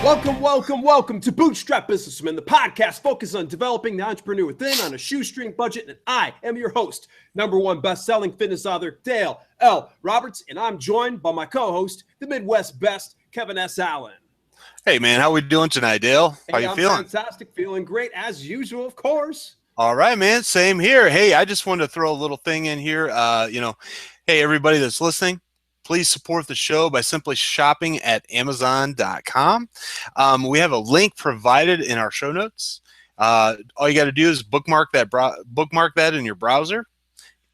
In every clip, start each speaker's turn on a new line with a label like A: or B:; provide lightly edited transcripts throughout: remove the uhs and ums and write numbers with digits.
A: Welcome to Bootstrap Businessmen, the podcast focused on developing the entrepreneur within on a shoestring budget. And I am your host, #1 best-selling fitness author, Dale L. Roberts, and I'm joined by my co-host, the Midwest best, Kevin S. Allen.
B: Hey, man, how we doing tonight, Dale? How you feeling?
A: Fantastic, feeling great as usual, of course.
B: All right, man, same here. Hey, I just wanted to throw a little thing in here. Hey, everybody that's listening, please support the show by simply shopping at Amazon.com. We have a link provided in our show notes. All you got to do is bookmark that in your browser.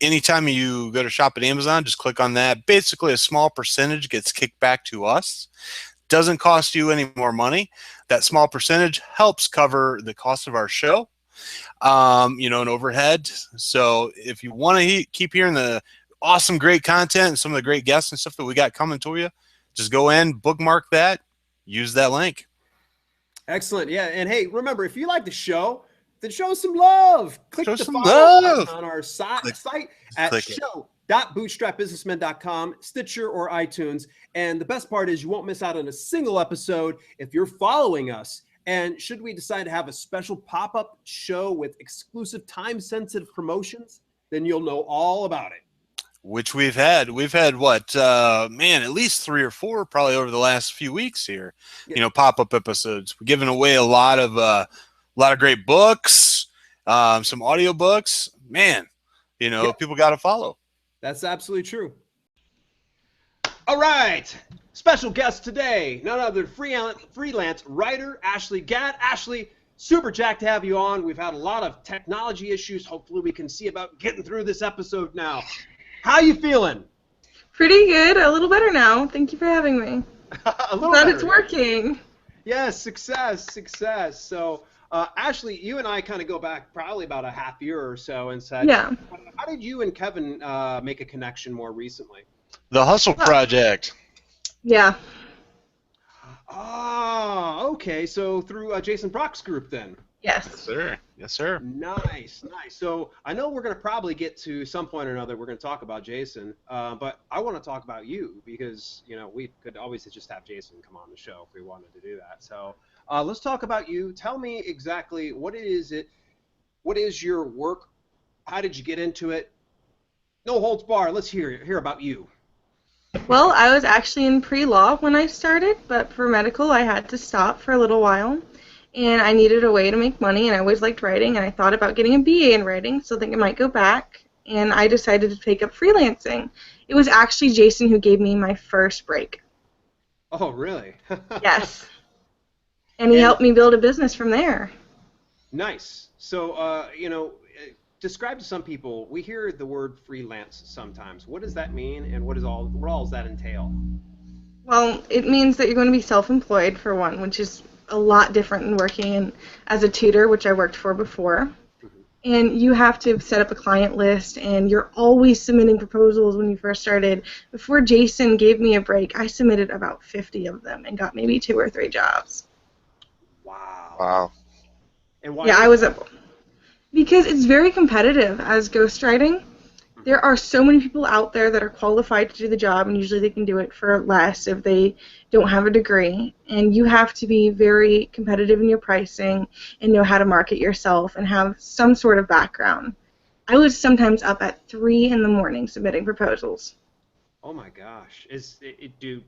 B: Anytime you go to shop at Amazon, just click on that. Basically, a small percentage gets kicked back to us. Doesn't cost you any more money. That small percentage helps cover the cost of our show, and overhead. So if you want to keep hearing the awesome, great content and some of the great guests and stuff that we got coming to you, just go in, bookmark that, use that link.
A: Excellent. Yeah. And hey, remember, if you like the show, then show us some love. Click the follow button on our site at show.bootstrapbusinessmen.com, Stitcher, or iTunes. And the best part is you won't miss out on a single episode if you're following us. And should we decide to have a special pop-up show with exclusive time-sensitive promotions, then you'll know all about it.
B: Which we've had what, at least 3 or 4 probably over the last few weeks here. Yeah. Pop-up episodes. We're giving away a lot of great books, some audio books. Man, people got to follow.
A: That's absolutely true. All right, special guest today, none other than freelance writer Ashley Gadd. Ashley, super jacked to have you on. We've had a lot of technology issues. Hopefully, we can see about getting through this episode now. How you feeling?
C: Pretty good. A little better now. Thank you for having me. Glad it's working.
A: Yes, success. So, Ashley, you and I kind of go back probably about a half year or so and said,
C: yeah.
A: How did you and Kevin make a connection more recently?
B: The Hustle Project.
C: Yeah.
A: Oh, okay. So through Jason Brock's group then?
C: Yes,
B: sir.
A: Nice. So I know we're going to probably get to some point or another, we're going to talk about Jason, but I want to talk about you because, we could always just have Jason come on the show if we wanted to do that. So let's talk about you. Tell me exactly what is your work? How did you get into it? No holds barred. Let's hear about you.
C: Well, I was actually in pre-law when I started, but for medical I had to stop for a little while. And I needed a way to make money, and I always liked writing, and I thought about getting a BA in writing, so I think I might go back, and I decided to take up freelancing. It was actually Jason who gave me my first break.
A: Oh, really?
C: Yes. And he helped me build a business from there.
A: Nice. So, describe to some people, we hear the word freelance sometimes. What does that mean, and what all does that entail?
C: Well, it means that you're going to be self-employed, for one, which is a lot different than working as a tutor, which I worked for before. Mm-hmm. And you have to set up a client list, and you're always submitting proposals when you first started. Before Jason gave me a break, I submitted about 50 of them and got maybe 2 or 3 jobs.
A: Wow. And why?
C: Yeah, because it's very competitive as ghostwriting. There are so many people out there that are qualified to do the job, and usually they can do it for less if they don't have a degree. And you have to be very competitive in your pricing and know how to market yourself and have some sort of background. I was sometimes up at 3 in the morning submitting proposals.
A: Oh my gosh! Do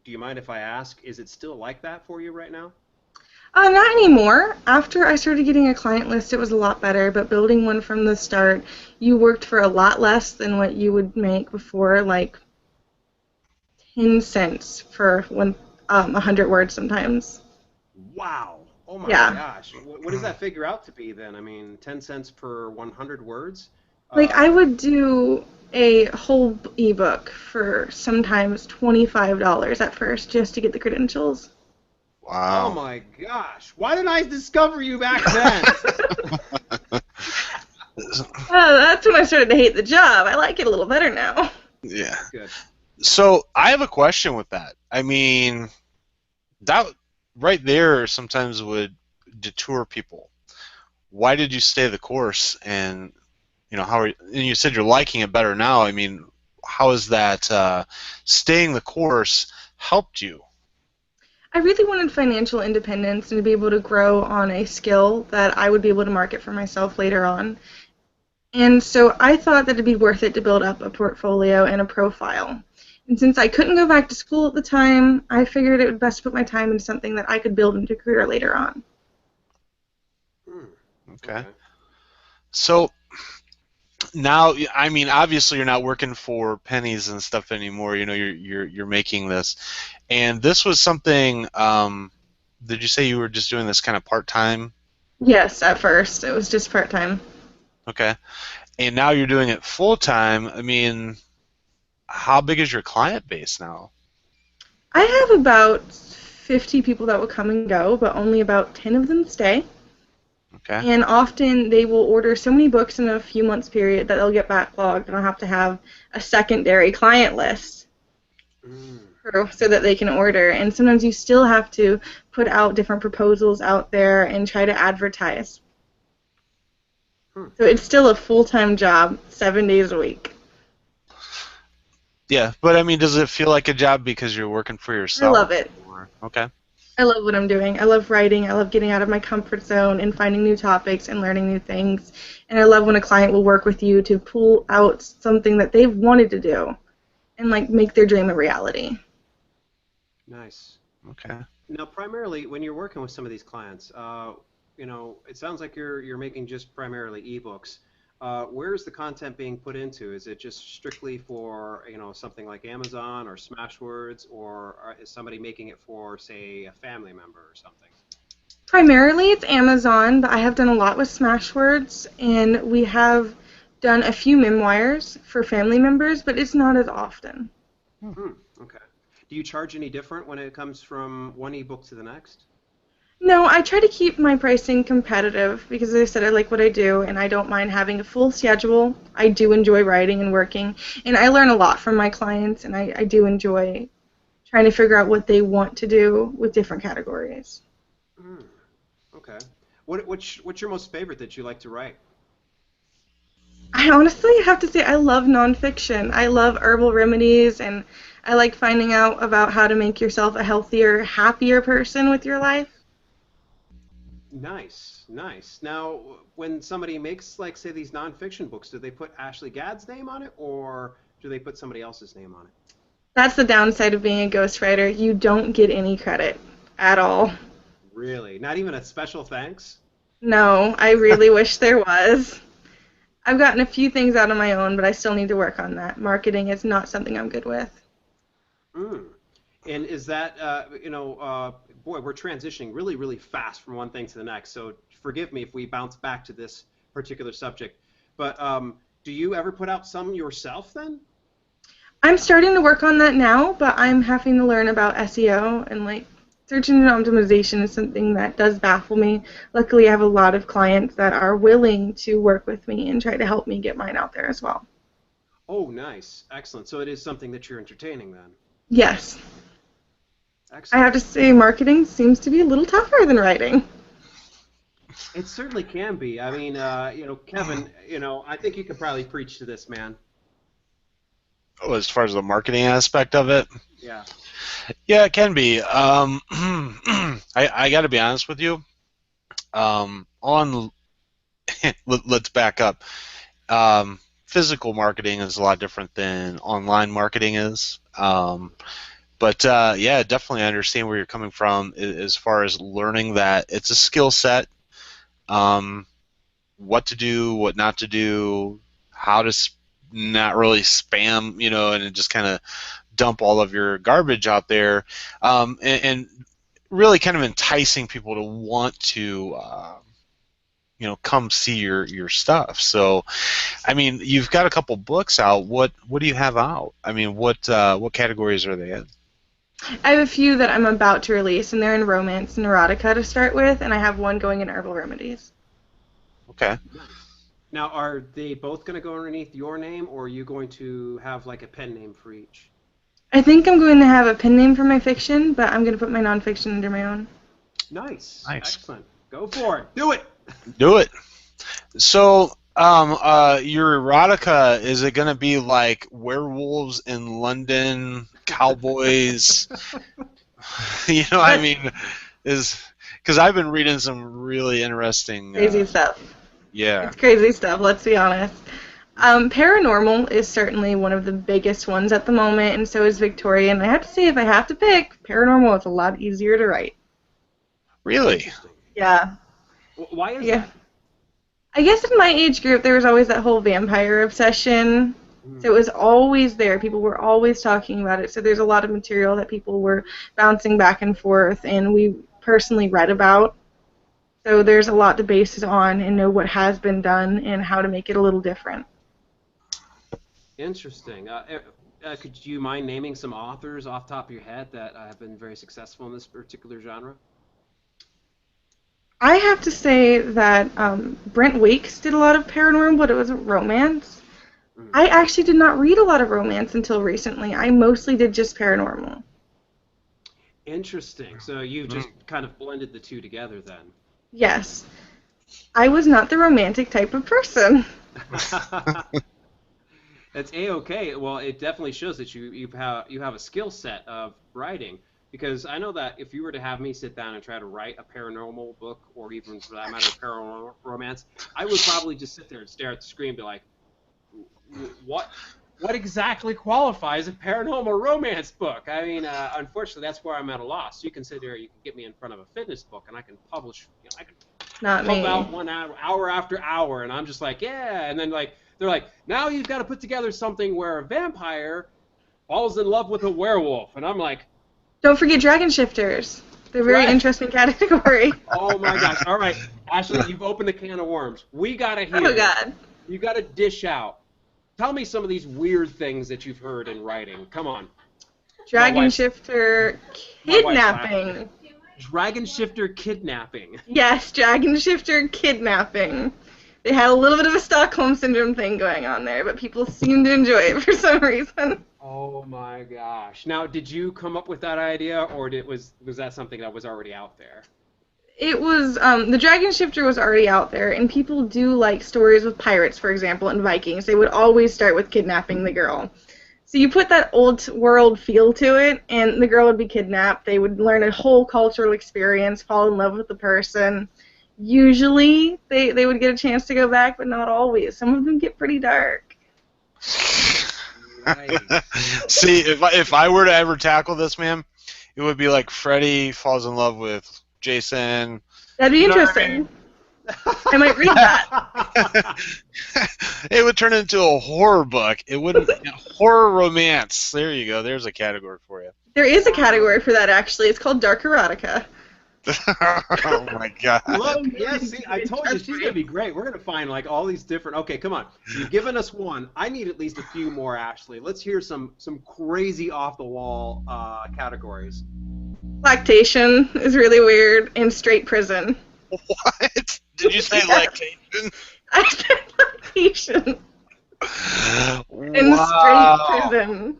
A: you mind if I ask? Is it still like that for you right now?
C: Not anymore. After I started getting a client list, it was a lot better, but building one from the start, you worked for a lot less than what you would make before, like 10 cents for 100 words sometimes.
A: Wow. Oh my gosh. What does that figure out to be then? I mean, 10 cents per 100 words?
C: I would do a whole ebook for sometimes $25 at first just to get the credentials.
B: Wow.
A: Oh my gosh. Why didn't I discover you back then?
C: That's when I started to hate the job. I like it a little better now.
B: Yeah.
A: Good.
B: So I have a question with that. I mean, that right there sometimes would deter people. Why did you stay the course? And and you said you're liking it better now. I mean, how has that staying the course helped you?
C: I really wanted financial independence and to be able to grow on a skill that I would be able to market for myself later on. And so I thought that it'd be worth it to build up a portfolio and a profile. And since I couldn't go back to school at the time, I figured it would best put my time into something that I could build into a career later on.
B: Okay. So now, I mean, obviously you're not working for pennies and stuff anymore. You know, you're making this, and this was something. Did you say you were just doing this kind of part-time?
C: Yes, at first. It was just part-time.
B: Okay. And now you're doing it full-time. I mean, how big is your client base now?
C: I have about 50 people that will come and go, but only about 10 of them stay.
B: Okay.
C: And often they will order so many books in a few months period that they'll get backlogged, and I'll have to have a secondary client list so that they can order. And sometimes you still have to put out different proposals out there and try to advertise. So it's still a full-time job, 7 days a week.
B: Yeah, but I mean, does it feel like a job because you're working for yourself?
C: I love it.
B: Okay.
C: I love what I'm doing. I love writing. I love getting out of my comfort zone and finding new topics and learning new things. And I love when a client will work with you to pull out something that they've wanted to do and like make their dream a reality.
A: Nice.
B: Okay.
A: Now, primarily, when you're working with some of these clients, you know, it sounds like you're making just primarily ebooks. Where's the content being put into? Is it just strictly for, you know, something like Amazon or Smashwords, or is somebody making it for, say, a family member or something?
C: Primarily it's Amazon, but I have done a lot with Smashwords, and we have done a few memoirs for family members, but it's not as often.
A: Okay. Do you charge any different when it comes from one ebook to the next?
C: No, I try to keep my pricing competitive because, as I said, I like what I do, and I don't mind having a full schedule. I do enjoy writing and working, and I learn a lot from my clients, and I do enjoy trying to figure out what they want to do with different categories.
A: Okay. What's your most favorite that you like to write?
C: I honestly have to say I love nonfiction. I love herbal remedies, and I like finding out about how to make yourself a healthier, happier person with your life.
A: Nice, nice. Now, when somebody makes, like, say, these nonfiction books, do they put Ashley Gadd's name on it, or do they put somebody else's name on it?
C: That's the downside of being a ghostwriter. You don't get any credit at all.
A: Really? Not even a special thanks?
C: No, I really wish there was. I've gotten a few things out on my own, but I still need to work on that. Marketing is not something I'm good with.
A: And is that, you know, boy, we're transitioning really, really fast from one thing to the next, so forgive me if we bounce back to this particular subject. But do you ever put out some yourself then?
C: I'm starting to work on that now, but I'm having to learn about SEO, and like search engine optimization is something that does baffle me. Luckily, I have a lot of clients that are willing to work with me and try to help me get mine out there as well.
A: Oh, nice. Excellent. So it is something that you're entertaining then?
C: Yes.
A: Excellent.
C: I have to say marketing seems to be a little tougher than writing.
A: It certainly can be. I mean, you know, Kevin, you know, I think you could probably preach to this, man.
B: Oh, as far as the marketing aspect of it?
A: Yeah.
B: Yeah, it can be. I got to be honest with you. Let's back up. Physical marketing is a lot different than online marketing is. But yeah, definitely I understand where you're coming from as far as learning that it's a skill set. What to do, what not to do, how to not really spam, you know, and just kind of dump all of your garbage out there, and really kind of enticing people to want to, you know, come see your stuff. So, I mean, you've got a couple books out. What do you have out? I mean, what categories are they in?
C: I have a few that I'm about to release, and they're in romance and erotica to start with, and I have one going in herbal remedies.
B: Okay.
A: Nice. Now, are they both going to go underneath your name, or are you going to have like a pen name for each?
C: I think I'm going to have a pen name for my fiction, but I'm going to put my nonfiction under my own.
A: Nice.
B: Nice.
A: Excellent. Go for it. Do it.
B: Do it. So, your erotica, is it going to be like werewolves in London, cowboys, You know, I mean, is because I've been reading some really interesting.
C: Crazy stuff.
B: Yeah.
C: It's crazy stuff, let's be honest. Paranormal is certainly one of the biggest ones at the moment, and so is Victorian. I have to say, if I have to pick, Paranormal is a lot easier to write.
B: Really?
A: Interesting.
C: Yeah.
A: Why is
C: Yeah.
A: that?
C: I guess in my age group, there was always that whole vampire obsession. So it was always there. People were always talking about it. So there's a lot of material that people were bouncing back and forth, and we personally read about. So there's a lot to base it on and know what has been done and how to make it a little different.
A: Interesting. Could you mind naming some authors off the top of your head that have been very successful in this particular genre?
C: I have to say that Brent Wakes did a lot of paranormal, but it was romance. I actually did not read a lot of romance until recently. I mostly did just paranormal.
A: Interesting. So you just kind of blended the two together then.
C: Yes. I was not the romantic type of person.
A: That's A-okay. Well, it definitely shows that you have a skill set of writing, because I know that if you were to have me sit down and try to write a paranormal book, or even for that matter paranormal romance, I would probably just sit there and stare at the screen and be like, what exactly qualifies a paranormal romance book? I mean, unfortunately, that's where I'm at a loss. You can sit there, you can get me in front of a fitness book, and I can publish, I can
C: Not
A: pump
C: me.
A: out 1 hour after hour, and I'm just like, yeah. And then they're like, now you've got to put together something where a vampire falls in love with a werewolf, and I'm like,
C: Don't forget dragon shifters. They're a very interesting category.
A: oh my gosh! All right, Ashley, you've opened a can of worms. We gotta hear.
C: Oh God.
A: You gotta dish out. Tell me some of these weird things that you've heard in writing. Come on.
C: Dragon shifter kidnapping.
A: Dragon shifter kidnapping.
C: Yes, dragon shifter kidnapping. They had a little bit of a Stockholm Syndrome thing going on there, but people seem to enjoy it for some reason.
A: Oh my gosh. Now, did you come up with that idea, or was that something that was already out there?
C: It was, the dragon shifter was already out there, and people do like stories with pirates, for example, and Vikings. They would always start with kidnapping the girl. So you put that old world feel to it, and the girl would be kidnapped. They would learn a whole cultural experience, fall in love with the person. Usually, they would get a chance to go back, but not always. Some of them get pretty dark.
A: Right.
B: See, if I were to ever tackle this, man, it would be like Freddy falls in love with Jason.
C: That'd be
B: You know what
C: interesting. I might read that.
B: It would turn into a horror book. It wouldn't. Horror romance. There you go. There's a category for you.
C: There is a category for that, actually. It's called dark erotica.
B: Oh my god.
A: Look, yeah, see, I told you she's gonna be great. We're gonna find like all these different. Okay, come on. You've given us one. I need at least a few more, Ashley. Let's hear some crazy off the wall categories.
C: Lactation is really weird, and straight prison.
B: What? Did you say lactation?
C: I said lactation. In
B: Wow.
C: straight prison.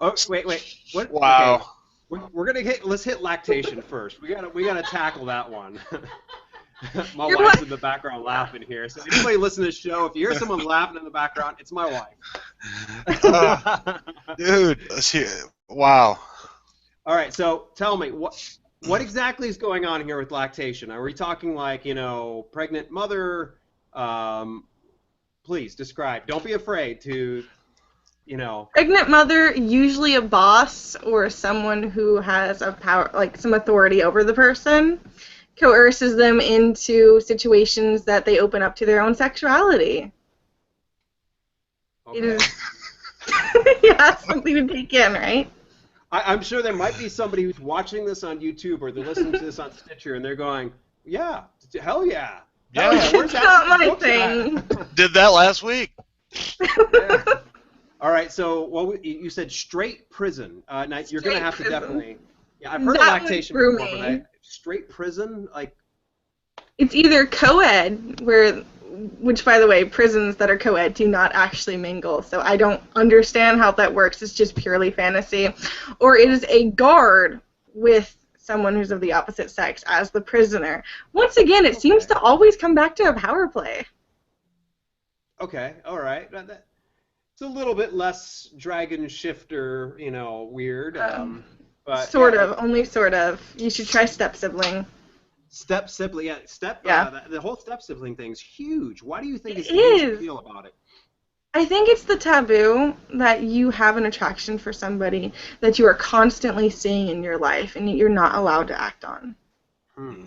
A: Oh, wait. What?
B: Wow.
A: Okay. We're gonna let's hit lactation first. We gotta tackle that one. My wife's in the background laughing here. So anybody listen to the show, if you hear someone laughing in the background, it's my wife.
B: Dude, let's hear. Wow.
A: All right, so tell me what exactly is going on here with lactation? Are we talking like, pregnant mother? Please describe. Don't be afraid to,
C: Pregnant mother, usually a boss or someone who has a power, like some authority over the person, coerces them into situations that they open up to their own sexuality.
A: Okay.
C: It is, yeah, something to take in, right?
A: I'm sure there might be somebody who's watching this on YouTube or they're listening to this on Stitcher and they're going, yeah, hell yeah. Hell yeah, where's
C: It's not
A: that
C: my
A: book
C: thing.
A: at?
B: Did that last week.
A: Yeah. All right, so you said straight prison. Now you're going to have to definitely. Yeah, I've heard of
C: That
A: lactation
C: was
A: before, but straight prison, like.
C: It's either co-ed, which, by the way, prisons that are co-ed do not actually mingle, so I don't understand how that works. It's just purely fantasy. Or it is a guard with someone who's of the opposite sex as the prisoner. Once again, it seems to always come back to a power play.
A: Okay, all right. It's a little bit less dragon shifter, weird. But
C: Sort
A: yeah,
C: of, only sort of. You should try step sibling.
A: step sibling, yeah, step.
C: Yeah.
A: The whole step sibling thing's huge. Why do you think
C: It
A: it's a huge
C: is.
A: appeal about it?
C: I think it's the taboo that you have an attraction for somebody that you are constantly seeing in your life and you're not allowed to act on.
A: Hmm.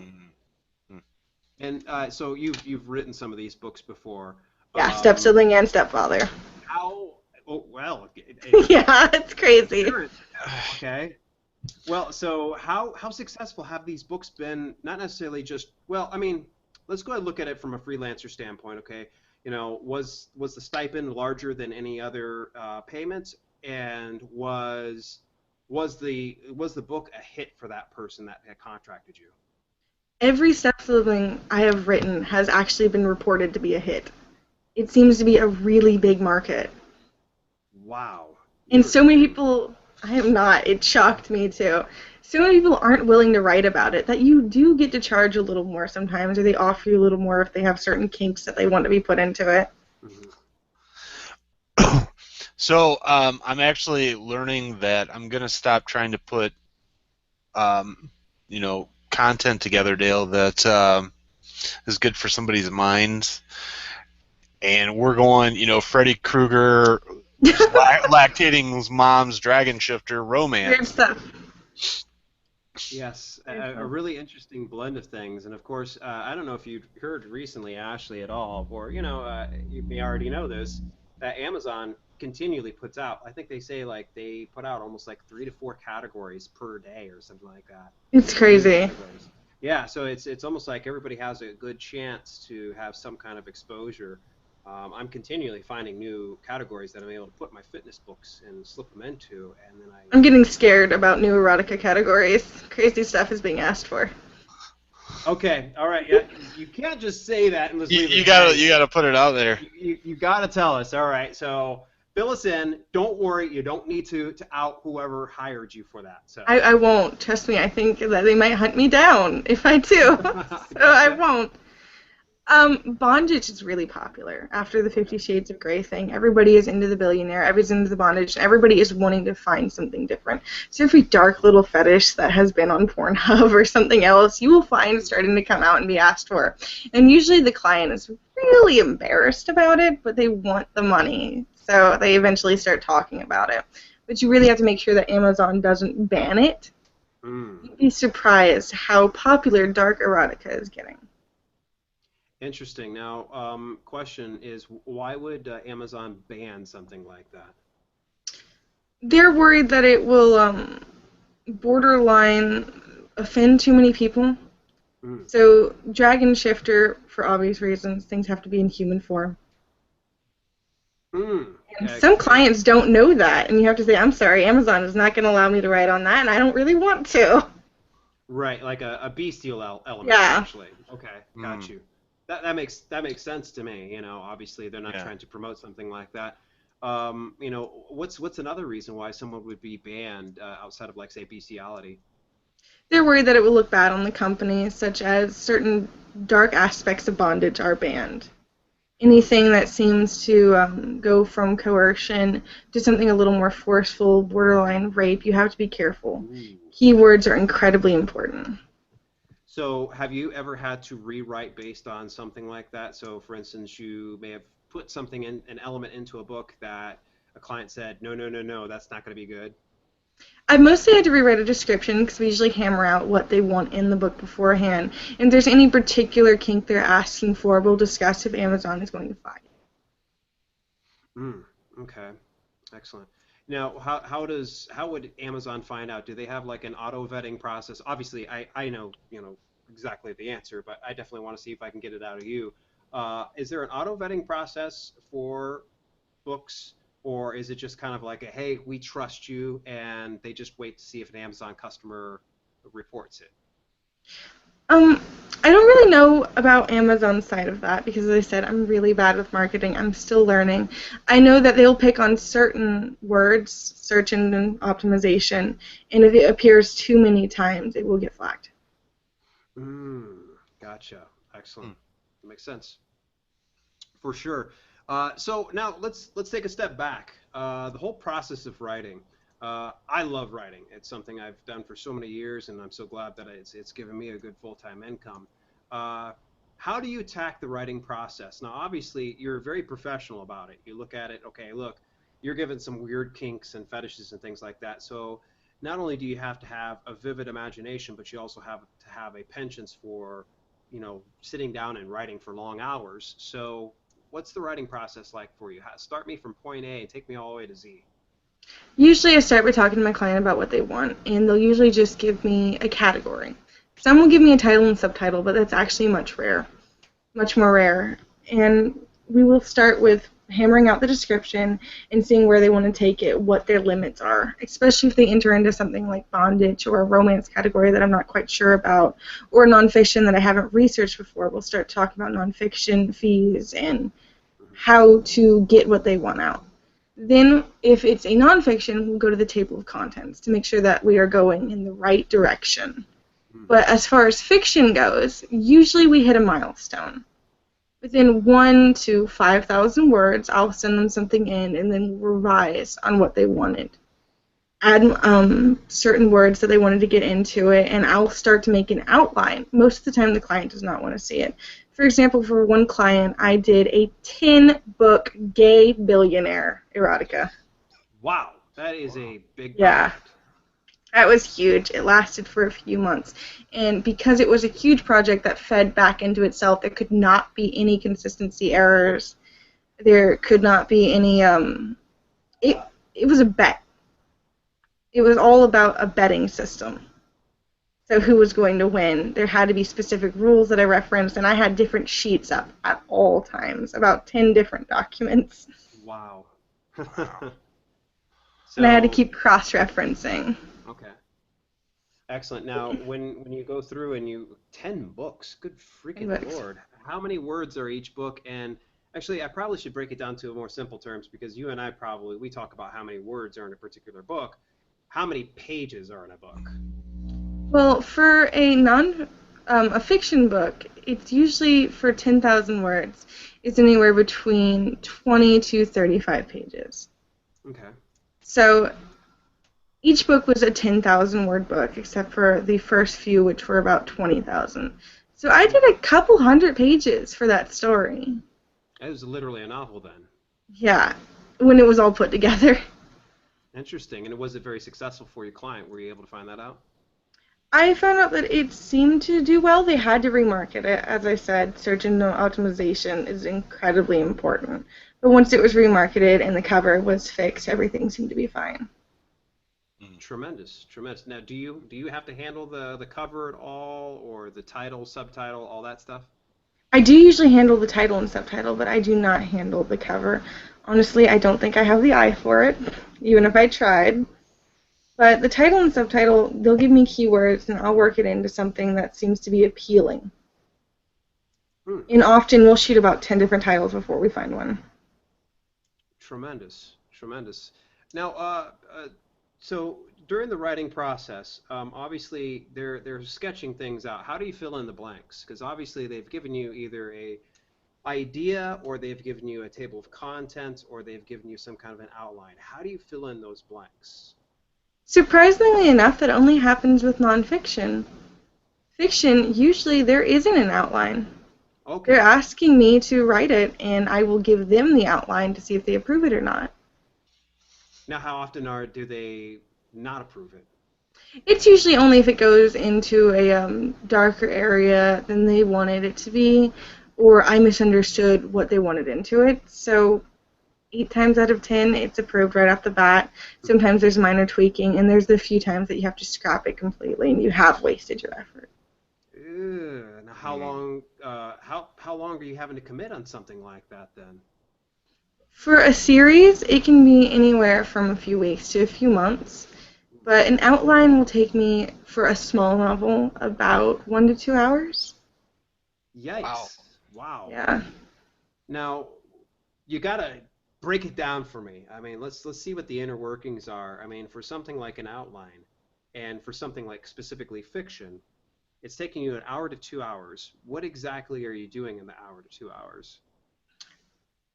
A: And so you've written some of these books before.
C: Yeah, step
A: Um,
C: sibling and stepfather.
A: how? Oh well,
C: Yeah, it's crazy.
A: okay. Well, so how successful have these books been? Not necessarily just well. I mean, let's go ahead and look at it from a freelancer standpoint. Okay, was the stipend larger than any other payments, and was the book a hit for that person that had contracted you?
C: Every step sibling I have written has actually been reported to be a hit. It seems to be a really big market.
A: Wow,
C: And
A: you're
C: so many people, I am not, it shocked me too. So many people aren't willing to write about it that you do get to charge a little more sometimes, or they offer you a little more if they have certain kinks that they want to be put into it.
B: So I'm actually learning that I'm gonna stop trying to put content together, Dale, that is good for somebody's minds. And we're going, Freddy Krueger lactating his mom's dragon shifter
C: Weird
B: romance.
C: stuff.
A: Yes, a really interesting blend of things. And of course, I don't know if you've heard recently, Ashley, at all, or you may already know this, that Amazon continually puts out. I think they say like they put out almost like 3 to 4 categories per day or something like that.
C: It's
A: New
C: crazy.
A: categories. Yeah, so it's almost like everybody has a good chance to have some kind of exposure. I'm continually finding new categories that I'm able to put my fitness books and slip them into, and then I
C: I'm getting scared about new erotica categories. Crazy stuff is being asked for.
A: Okay, all right. Yeah, you can't just say that and just leave
B: You
A: it
B: gotta
A: hanging.
B: you gotta put it out there.
A: You gotta tell us. All right, so fill us in. Don't worry, you don't need to out whoever hired you for that. So
C: I won't. Trust me, I think that they might hunt me down if I do. So I
A: Gotcha.
C: won't. Bondage is really popular after the 50 Shades of Grey thing. Everybody is into the billionaire, everybody's into the bondage, and everybody is wanting to find something different. So every dark little fetish that has been on Pornhub or something else, you will find starting to come out and be asked for. And usually the client is really embarrassed about it, but they want the money. So they eventually start talking about it. But you really have to make sure that Amazon doesn't ban it.
A: Mm.
C: You'd be surprised how popular dark erotica is getting.
A: Interesting. Now, question is, why would Amazon ban something like that?
C: They're worried that it will borderline offend too many people.
A: Mm.
C: So, Dragon Shifter, for obvious reasons, things have to be in human form.
A: Mm.
C: And some clients don't know that, and you have to say, I'm sorry, Amazon is not going to allow me to write on that, and I don't really want to.
A: Right, like a bestial element,
C: Yeah.
A: actually. Okay, got you. That makes sense to me. Obviously they're not trying to promote something like that. What's another reason why someone would be banned outside of like say bestiality?
C: They're worried that it will look bad on the company, such as certain dark aspects of bondage are banned. Anything that seems to go from coercion to something a little more forceful, borderline rape, you have to be careful.
A: Ooh.
C: Keywords are incredibly important.
A: So have you ever had to rewrite based on something like that? So for instance, you may have put something in an element into a book that a client said, no, no, no, no, that's not going to be good.
C: I've mostly had to rewrite a description because we usually hammer out what they want in the book beforehand. And if there's any particular kink they're asking for, we'll discuss if Amazon is going to flag it.
A: Okay, excellent. Now, how would Amazon find out? Do they have like an auto vetting process? Obviously, I know exactly the answer, but I definitely want to see if I can get it out of you. Is there an auto vetting process for books, or is it just kind of like a hey, we trust you, and they just wait to see if an Amazon customer reports it?
C: I don't really know about Amazon's side of that because, as I said, I'm really bad with marketing. I'm still learning. I know that they'll pick on certain words, search engine optimization, and if it appears too many times, it will get flagged.
A: Gotcha. Excellent. That makes sense. For sure. So now let's take a step back. The whole process of writing. I love writing. It's something I've done for so many years, and I'm so glad that it's given me a good full-time income. Uh, how do you attack the writing process? Now, obviously, you're very professional about it. You look at it, okay, look, you're given some weird kinks and fetishes and things like that. So not only do you have to have a vivid imagination, but you also have to have a penchant for, sitting down and writing for long hours. So what's the writing process like for you? Start me from point A and take me all the way to Z.
C: Usually I start by talking to my client about what they want, and they'll usually just give me a category. Some will give me a title and subtitle, but that's actually much more rare. And we will start with hammering out the description and seeing where they want to take it, what their limits are, especially if they enter into something like bondage or a romance category that I'm not quite sure about, or nonfiction that I haven't researched before. We'll start talking about nonfiction fees and how to get what they want out. Then, if it's a nonfiction, we'll go to the table of contents to make sure that we are going in the right direction. But as far as fiction goes, usually we hit a milestone. Within 1,000 to 5,000 words, I'll send them something in and then revise on what they wanted. Add certain words that they wanted to get into it, and I'll start to make an outline. Most of the time, the client does not want to see it. For example, for one client, I did a 10-book gay billionaire erotica.
A: Wow, that is a big
C: Yeah.
A: project.
C: That was huge. It lasted for a few months. And because it was a huge project that fed back into itself, there could not be any consistency errors. There could not be any, it was a bet. It was all about a betting system. So who was going to win? There had to be specific rules that I referenced, and I had different sheets up at all times, about 10 different documents.
A: Wow.
C: And I had to keep cross-referencing.
A: Okay. Excellent. Now, when you go through and 10 books, good freaking Lord. How many words are each book? And actually, I probably should break it down to more simple terms, because you and I we talk about how many words are in a particular book. How many pages are in a book?
C: Well, for a fiction book, it's usually for 10,000 words. It's anywhere between 20 to 35 pages.
A: Okay.
C: So each book was a 10,000 word book, except for the first few, which were about 20,000. So I did a couple hundred pages for that story.
A: It was literally a novel then.
C: Yeah, when it was all put together.
A: Interesting. And was it very successful for your client? Were you able to find that out?
C: I found out that it seemed to do well. They had to remarket it. As I said, search engine optimization is incredibly important. But once it was remarketed and the cover was fixed, everything seemed to be fine.
A: Tremendous, tremendous. Now, do you have to handle the cover at all, or the title, subtitle, all that stuff?
C: I do usually handle the title and subtitle, but I do not handle the cover. Honestly, I don't think I have the eye for it, even if I tried. But the title and subtitle, they'll give me keywords, and I'll work it into something that seems to be appealing. And often we'll shoot about 10 different titles before we find one.
A: Tremendous, tremendous. Now, so during the writing process, obviously they're sketching things out. How do you fill in the blanks? Because obviously they've given you either a idea, or they've given you a table of contents, or they've given you some kind of an outline. How do you fill in those blanks?
C: Surprisingly enough, that only happens with nonfiction. Fiction, usually there isn't an outline. Okay. They're asking me to write it, and I will give them the outline to see if they approve it or not.
A: Now, how often do they not approve it?
C: It's usually only if it goes into a darker area than they wanted it to be, or I misunderstood what they wanted into it. So 8 times out of 10, it's approved right off the bat. Sometimes there's minor tweaking, and there's the few times that you have to scrap it completely, and you have wasted your effort.
A: Ew. Now, how long are you having to commit on something like that then?
C: For a series, it can be anywhere from a few weeks to a few months, but an outline will take me, for a small novel, about 1 to 2 hours.
A: Yikes! Wow.
C: Yeah.
A: Now, you gotta break it down for me. I mean, let's see what the inner workings are. I mean, for something like an outline, and for something like specifically fiction, it's taking you 1 hour to 2 hours. What exactly are you doing in the hour to 2 hours?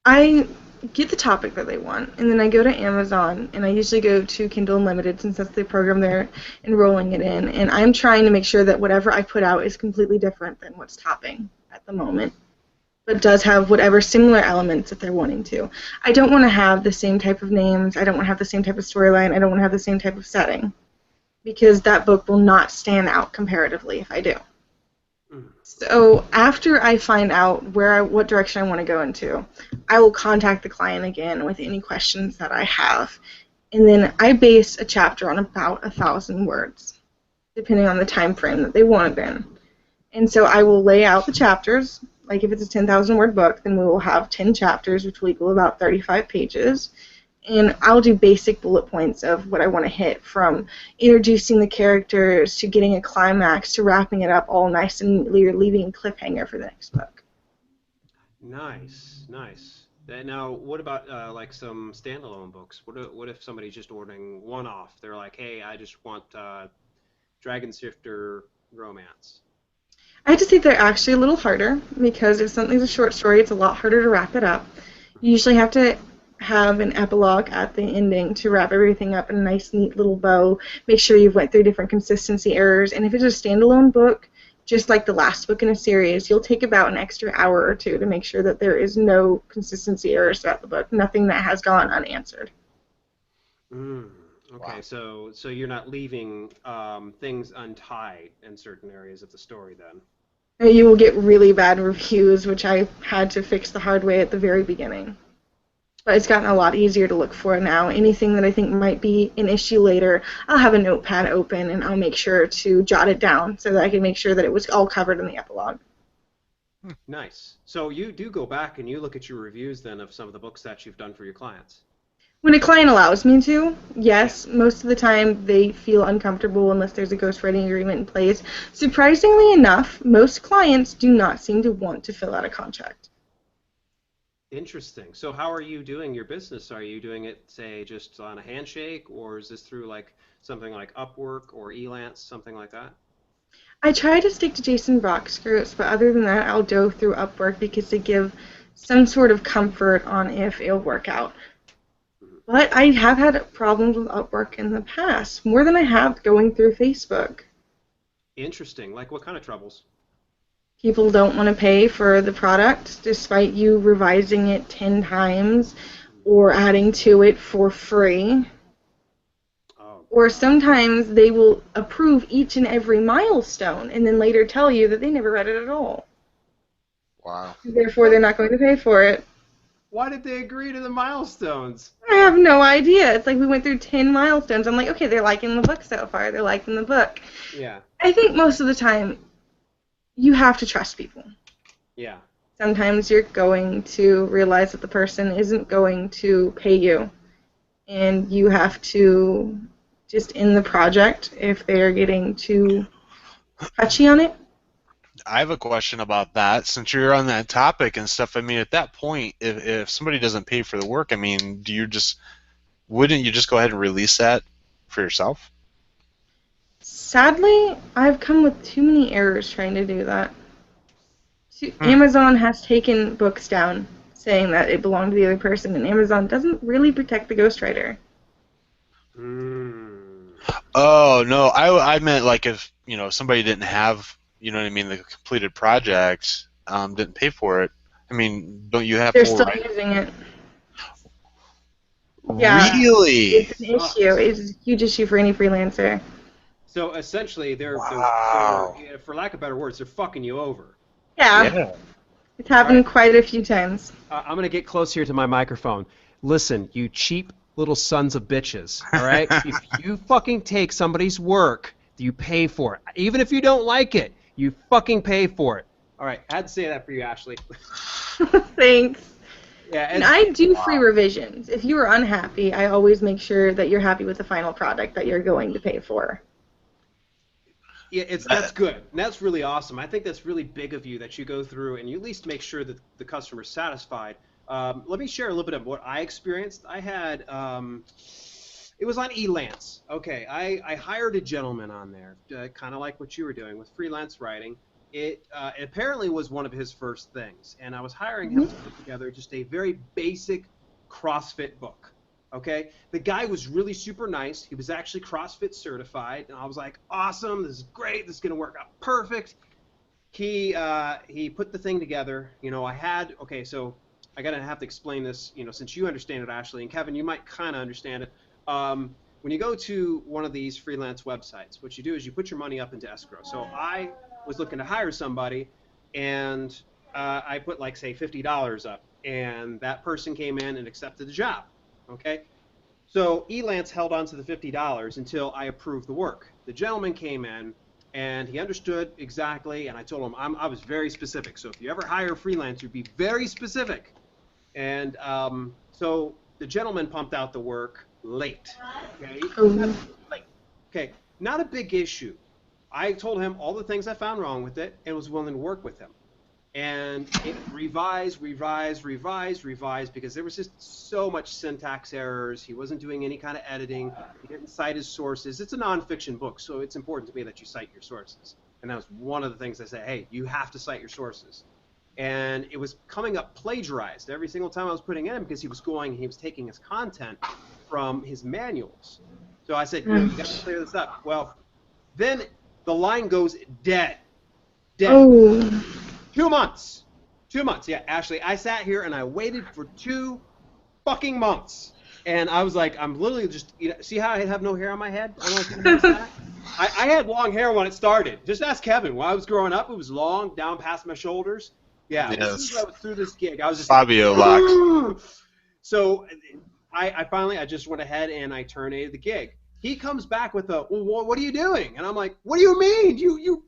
C: I get the topic that they want, and then I go to Amazon, and I usually go to Kindle Unlimited since that's the program they're enrolling it in, and I'm trying to make sure that whatever I put out is completely different than what's topping at the moment, but does have whatever similar elements that they're wanting to. I don't want to have the same type of names, I don't want to have the same type of storyline, I don't want to have the same type of setting, because that book will not stand out comparatively if I do. So after I find out what direction I want to go into, I will contact the client again with any questions that I have, and then I base a chapter on about 1,000 words, depending on the time frame that they want it in. And so I will lay out the chapters. Like if it's a 10,000 word book, then we will have 10 chapters, which will equal about 35 pages. And I'll do basic bullet points of what I want to hit, from introducing the characters to getting a climax to wrapping it up all nice and neatly, or leaving a cliffhanger for the next book.
A: Nice, nice. Now, what about like some standalone books? What if somebody's just ordering one-off? They're like, hey, I just want Dragon Sifter romance.
C: I have to say they're actually a little harder, because if something's a short story, it's a lot harder to wrap it up. You usually have to have an epilogue at the ending to wrap everything up in a nice, neat little bow. Make sure you've went through different consistency errors. And if it's a standalone book, just like the last book in a series, you'll take about an extra hour or two to make sure that there is no consistency errors throughout the book, nothing that has gone unanswered.
A: Okay,
B: Wow.
A: so you're not leaving things untied in certain areas of the story then.
C: You will get really bad reviews, which I had to fix the hard way at the very beginning. But it's gotten a lot easier to look for now. Anything that I think might be an issue later, I'll have a notepad open and I'll make sure to jot it down so that I can make sure that it was all covered in the epilogue.
A: Nice. So you do go back and you look at your reviews then of some of the books that you've done for your clients.
C: When a client allows me to, yes. Most of the time they feel uncomfortable unless there's a ghostwriting agreement in place. Surprisingly enough, most clients do not seem to want to fill out a contract.
A: Interesting. So how are you doing your business? Are you doing it, say, just on a handshake, or is this through like something like Upwork or Elance, something like that?
C: I try to stick to Jason Brock's groups, but other than that, I'll go through Upwork because they give some sort of comfort on if it'll work out. But I have had problems with Upwork in the past, more than I have going through Facebook.
A: Interesting. Like what kind of troubles?
C: People don't want to pay for the product despite you revising it 10 times or adding to it for free.
A: Oh,
C: Or sometimes they will approve each and every milestone and then later tell you that they never read it at all.
B: Wow.
C: Therefore, they're not going to pay for it.
A: why did they agree to the milestones?
C: I have no idea. It's like we went through 10 milestones. I'm like, okay, they're liking the book so far. They're liking the book.
A: Yeah.
C: I think most of the time you have to trust people.
A: Yeah.
C: Sometimes you're going to realize that the person isn't going to pay you, and you have to just end the project if they're getting too touchy on it.
B: I have a question about that. Since you're on that topic and stuff, I mean, at that point, if somebody doesn't pay for the work, I mean, wouldn't you just go ahead and release that for yourself?
C: Sadly, I've come with too many errors trying to do that. Amazon has taken books down saying that it belonged to the other person, and Amazon doesn't really protect the ghostwriter.
B: Oh, no, I meant like if, somebody didn't have, you know what I mean, the completed project, didn't pay for it. I mean, don't you have
C: They're
B: full
C: still
B: right?
C: using it. Yeah,
B: Really?
C: it's an issue. It's a huge issue for any freelancer.
A: So essentially,
B: Wow.
A: they're, for lack of better words, they're fucking you over.
C: Yeah,
B: Yeah.
C: it's happened
A: Right.
C: quite a few times.
A: I'm gonna get close here to my microphone. Listen, you cheap little sons of bitches. All right. If you fucking take somebody's work, you pay for it. Even if you don't like it, you fucking pay for it. All right. I had to say that for you, Ashley.
C: Thanks.
A: Yeah.
C: And I do free revisions. If you are unhappy, I always make sure that you're happy with the final product that you're going to pay for.
A: Yeah, that's good. And that's really awesome. I think that's really big of you that you go through and you at least make sure that the customer's satisfied. Let me share a little bit of what I experienced. I had, it was on Elance. Okay, I hired a gentleman on there, kind of like what you were doing with freelance writing. it apparently was one of his first things, and I was hiring him to put together just a very basic CrossFit book. Okay, the guy was really super nice. He was actually CrossFit certified, and I was like, awesome, this is great, this is gonna work out perfect. He put the thing together. So I gotta have to explain this, since you understand it, Ashley, and Kevin, you might kind of understand it. When you go to one of these freelance websites, what you do is you put your money up into escrow. So I was looking to hire somebody, and I put, like, say, $50 up, and that person came in and accepted the job. Okay, so Elance held on to the $50 until I approved the work. The gentleman came in, and he understood exactly, and I told him I was very specific. So if you ever hire a freelancer, be very specific. And so the gentleman pumped out the work late. Okay, late. Okay, not a big issue. I told him all the things I found wrong with it and was willing to work with him. And it revised, because there was just so much syntax errors. He wasn't doing any kind of editing. He didn't cite his sources. It's a nonfiction book, so it's important to me that you cite your sources. And that was one of the things I said, hey, you have to cite your sources. And it was coming up plagiarized every single time I was putting it in, because he was taking his content from his manuals. So I said, you got to clear this up. Well, then the line goes dead.
C: Oh.
A: 2 months. 2 months. Yeah, Ashley, I sat here and I waited for 2 fucking months. And I was like, I'm literally just, see how I have no hair on my head? I don't know if you noticed that. I had long hair when it started. Just ask Kevin. When I was growing up, it was long, down past my shoulders. Yeah,
B: yes.
A: As soon as I was through this gig, I was just
B: Fabio lock.
A: So I finally just went ahead and I terminated the gig. He comes back with well, what are you doing? And I'm like, what do you mean? You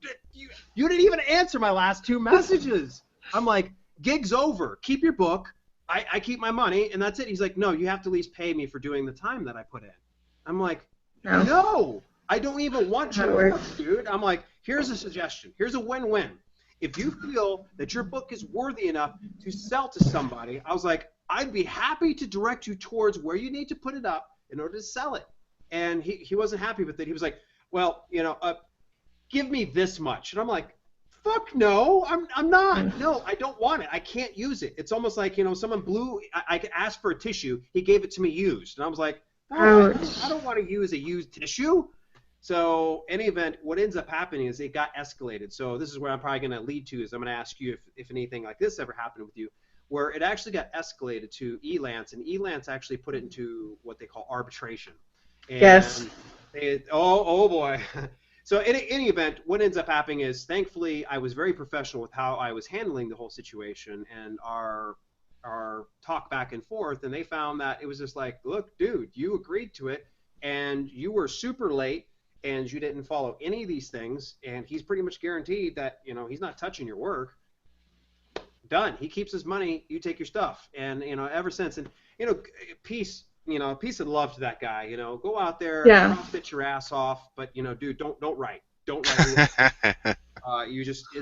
A: didn't even answer my last 2 messages. I'm like, gig's over. Keep your book. I keep my money, and that's it. He's like, no, you have to at least pay me for doing the time that I put in. I'm like, no, I don't even want your work, dude. I'm like, here's a suggestion. Here's a win-win. If you feel that your book is worthy enough to sell to somebody, I was like, I'd be happy to direct you towards where you need to put it up in order to sell it. And he wasn't happy with it. He was like, well, give me this much. And I'm like, fuck no, I'm not. No, I don't want it. I can't use it. It's almost like, someone I asked for a tissue. He gave it to me used. And I was like, oh, I don't want to use a used tissue. So in any event, what ends up happening is it got escalated. So this is where I'm probably going to lead to, is I'm going to ask you if anything like this ever happened with you, where it actually got escalated to Elance, and Elance actually put it into what they call arbitration. And
C: yes.
A: Oh boy. So in any event, what ends up happening is, thankfully, I was very professional with how I was handling the whole situation and our talk back and forth, and they found that it was just like, look, dude, you agreed to it, and you were super late, and you didn't follow any of these things, and he's pretty much guaranteed that, he's not touching your work. Done. He keeps his money, you take your stuff. And, ever since, and, peace of love to that guy. Go out there, CrossFit your ass off, but dude, don't write. Don't write.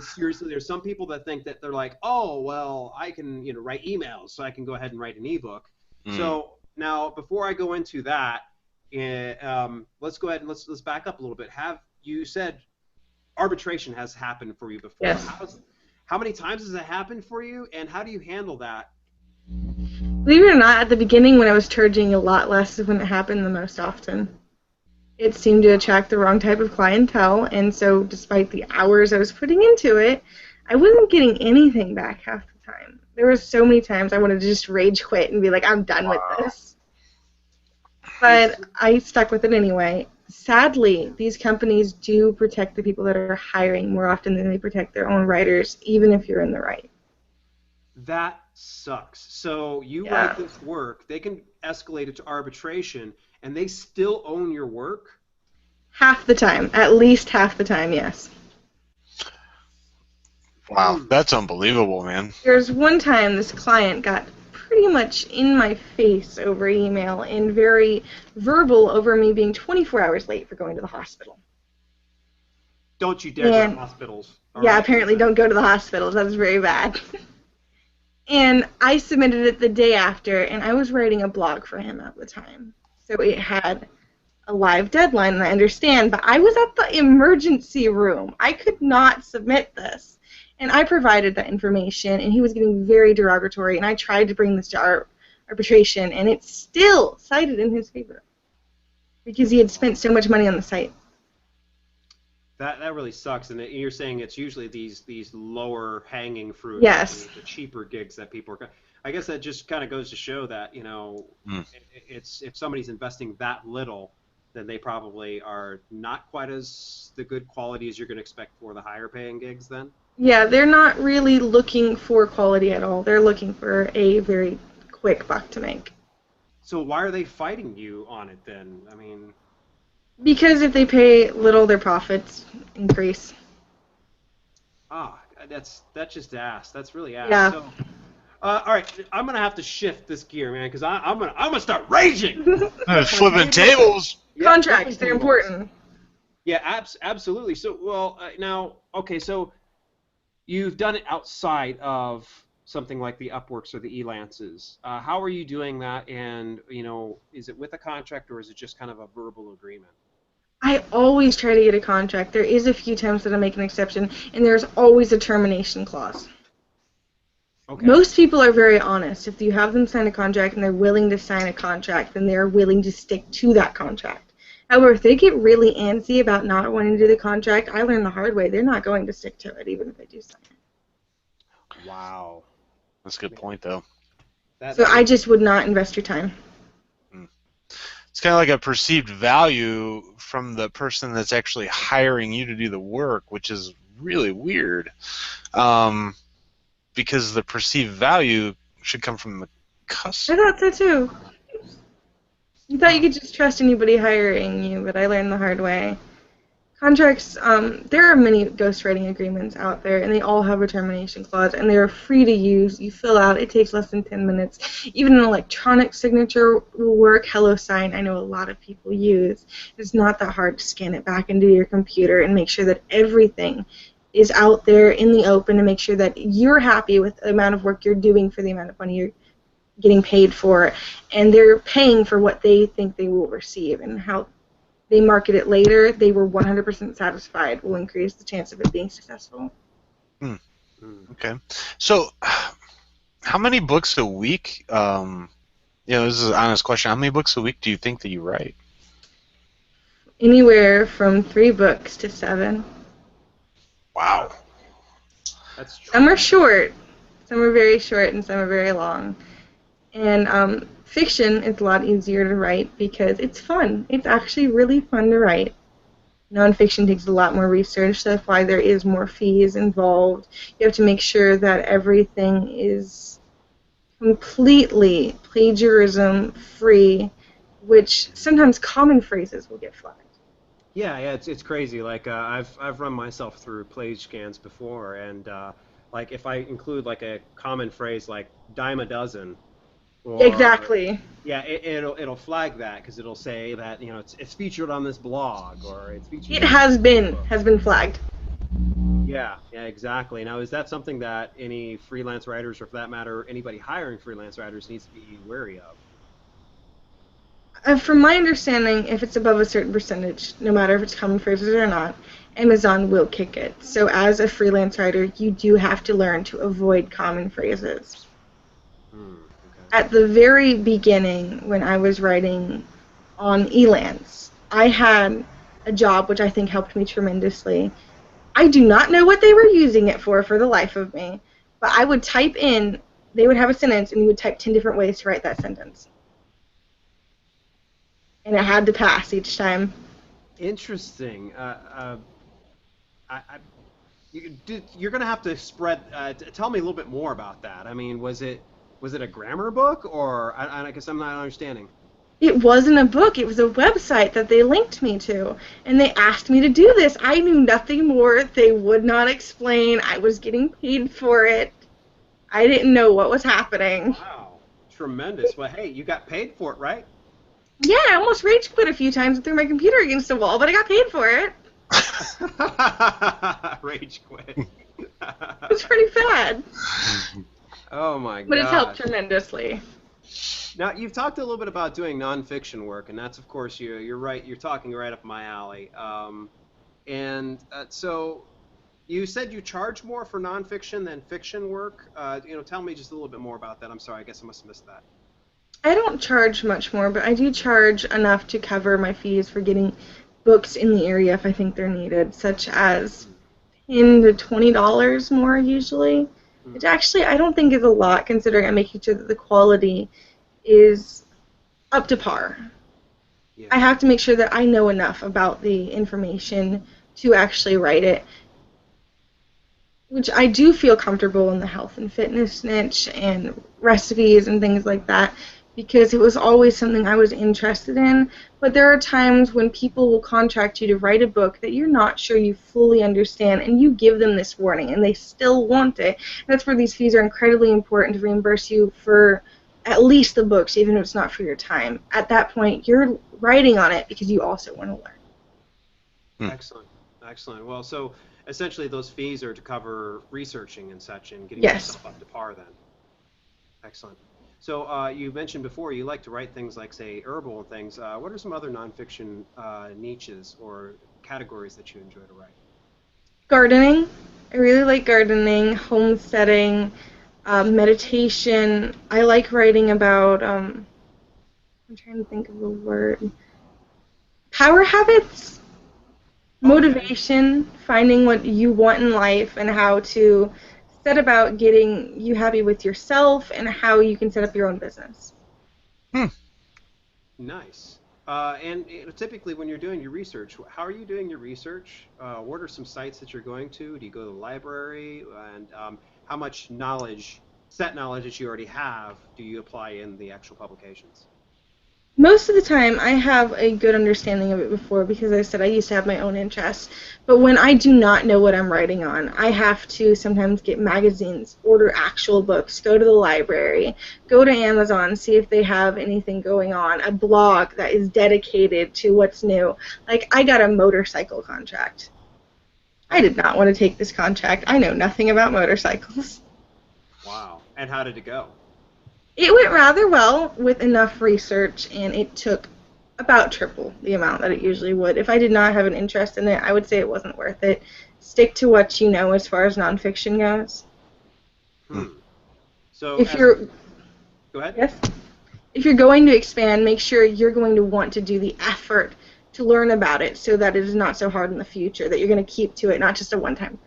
A: Seriously, there's some people that think that they're like, oh, well, I can write emails, so I can go ahead and write an ebook. So now, before I go into that, let's go ahead and let's back up a little bit. You said arbitration has happened for you before?
C: Yes.
A: How many times has it happened for you, and how do you handle that?
C: Believe it or not, at the beginning when I was charging a lot less is when it happened the most often. It seemed to attract the wrong type of clientele, and so despite the hours I was putting into it, I wasn't getting anything back half the time. There were so many times I wanted to just rage quit and be like, I'm done with this. But I stuck with it anyway. Sadly, these companies do protect the people that are hiring more often than they protect their own writers, even if you're in the right.
A: That sucks. So you write this work, they can escalate it to arbitration, and they still own your work?
C: Half the time. At least half the time, yes.
B: Wow, that's unbelievable, man.
C: There's one time this client got pretty much in my face over email and very verbal over me being 24 hours late for going to the hospital.
A: Don't you dare go to hospitals.
C: Apparently don't go to the hospitals. That's very bad. And I submitted it the day after, and I was writing a blog for him at the time. So it had a live deadline, and I understand, but I was at the emergency room. I could not submit this. And I provided that information, and he was getting very derogatory, and I tried to bring this to arbitration, and it's still cited in his favor because he had spent so much money on the site.
A: That really sucks, and you're saying it's usually these lower hanging fruit,
C: Yes.
A: the cheaper gigs that people are. I guess that just kind of goes to show that it's if somebody's investing that little, then they probably are not quite as the good quality as you're going to expect for the higher paying gigs. Then.
C: Yeah, they're not really looking for quality at all. They're looking for a very quick buck to make.
A: So why are they fighting you on it then? I mean.
C: Because if they pay little, their profits increase.
A: That's just ass. That's really ass.
C: Yeah.
A: So, all right, I'm gonna have to shift this gear, man, because I'm gonna start raging.
B: Flipping tables.
A: Yeah,
C: Contracts, they're
A: tables.
C: important.
A: Yeah, absolutely. So, well, now, okay, so you've done it outside of something like the Upworks or the Elances. How are you doing that? And is it with a contract or is it just kind of a verbal agreement?
C: I always try to get a contract. There is a few times that I make an exception, and there's always a termination clause.
A: Okay.
C: Most people are very honest. If you have them sign a contract and they're willing to sign a contract, then they're willing to stick to that contract. However, if they get really antsy about not wanting to do the contract, I learned the hard way. They're not going to stick to it, even if they do sign it.
A: Wow.
B: That's a good point, though.
C: So I just would not invest your time.
B: It's kind of like a perceived value from the person that's actually hiring you to do the work, which is really weird. Because the perceived value should come from the customer.
C: I thought so too. You thought you could just trust anybody hiring you, but I learned the hard way. Contracts, there are many ghostwriting agreements out there, and they all have a termination clause, and they're free to use. You fill out, it takes less than 10 minutes. Even an electronic signature will work. HelloSign, I know a lot of people use. It's not that hard to scan it back into your computer and make sure that everything is out there in the open, and make sure that you're happy with the amount of work you're doing for the amount of money you're getting paid for, and they're paying for what they think they will receive, and how they market it later, they were 100% satisfied, will increase the chance of it being successful.
B: Okay. So, how many books a week, this is an honest question, how many books a week do you think that you write?
C: Anywhere from 3 books to 7.
B: Wow.
A: That's true.
C: Some are short, some are very short, and some are very long. And fiction is a lot easier to write because it's fun. It's actually really fun to write. Nonfiction takes a lot more research. That's why there is more fees involved. You have to make sure that everything is completely plagiarism-free, which sometimes common phrases will get flagged.
A: Yeah, it's crazy. Like I've run myself through plage scans before, and like if I include like a common phrase like dime a dozen. Or,
C: Exactly.
A: Yeah, it'll flag that because it'll say that it's featured on this blog or it's featured.
C: It has been flagged.
A: Yeah, exactly. Now, is that something that any freelance writers, or for that matter, anybody hiring freelance writers, needs to be wary of?
C: From my understanding, if it's above a certain percentage, no matter if it's common phrases or not, Amazon will kick it. So as a freelance writer, you do have to learn to avoid common phrases. At the very beginning, when I was writing on Elance, I had a job which I think helped me tremendously. I do not know what they were using it for the life of me, but I would type in, they would have a sentence, and you would type 10 different ways to write that sentence. And it had to pass each time.
A: Interesting. You're going to have to spread. Tell me a little bit more about that. I mean, was it a grammar book, or I guess I'm not understanding?
C: It wasn't a book. It was a website that they linked me to, and they asked me to do this. I knew nothing more. They would not explain. I was getting paid for it. I didn't know what was happening.
A: Wow, tremendous. Well, hey, you got paid for it, right?
C: Yeah, I almost rage quit a few times and threw my computer against a wall, but I got paid for it.
A: Rage quit.
C: It was pretty bad.
A: Oh my god.
C: But it's helped tremendously.
A: Now, you've talked a little bit about doing nonfiction work, and that's, of course, you're right. You're talking right up my alley. So you said you charge more for nonfiction than fiction work. Tell me just a little bit more about that. I'm sorry, I guess I must have missed that.
C: I don't charge much more, but I do charge enough to cover my fees for getting books in the area if I think they're needed, such as $10 to $20 more usually. Which actually I don't think is a lot considering I'm making sure that the quality is up to par.
A: Yeah.
C: I have to make sure that I know enough about the information to actually write it, which I do feel comfortable in the health and fitness niche and recipes and things like that because it was always something I was interested in. But there are times when people will contract you to write a book that you're not sure you fully understand, and you give them this warning, and they still want it. And that's where these fees are incredibly important to reimburse you for at least the books, even if it's not for your time. At that point, you're writing on it because you also want to learn.
A: Excellent. Excellent. Well, so essentially those fees are to cover researching and such and getting
C: Yes.
A: yourself up to par then. Excellent. So you mentioned before you like to write things like, say, herbal and things. What are some other nonfiction niches or categories that you enjoy to write?
C: Gardening. I really like gardening, homesteading, meditation. I like writing about, I'm trying to think of the word, power habits, motivation, finding what you want in life and how to set about getting you happy with yourself and how you can set up your own business.
A: Nice. Typically when you're doing your research, how are you doing your research? What are some sites that you're going to? Do you go to the library? And how much knowledge, set knowledge that you already have, do you apply in the actual publications?
C: Most of the time, I have a good understanding of it before because I said I used to have my own interests. But when I do not know what I'm writing on, I have to sometimes get magazines, order actual books, go to the library, go to Amazon, see if they have anything going on, a blog that is dedicated to what's new. Like, I got a motorcycle contract. I did not want to take this contract. I know nothing about motorcycles.
A: Wow. And how did it go?
C: It went rather well with enough research, and it took about triple the amount that it usually would. If I did not have an interest in it, I would say it wasn't worth it. Stick to what you know as far as nonfiction goes.
A: So
C: if you're
A: go ahead.
C: Yes. If you're going to expand, make sure you're going to want to do the effort to learn about it so that it is not so hard in the future, that you're going to keep to it, not just a one-time thing.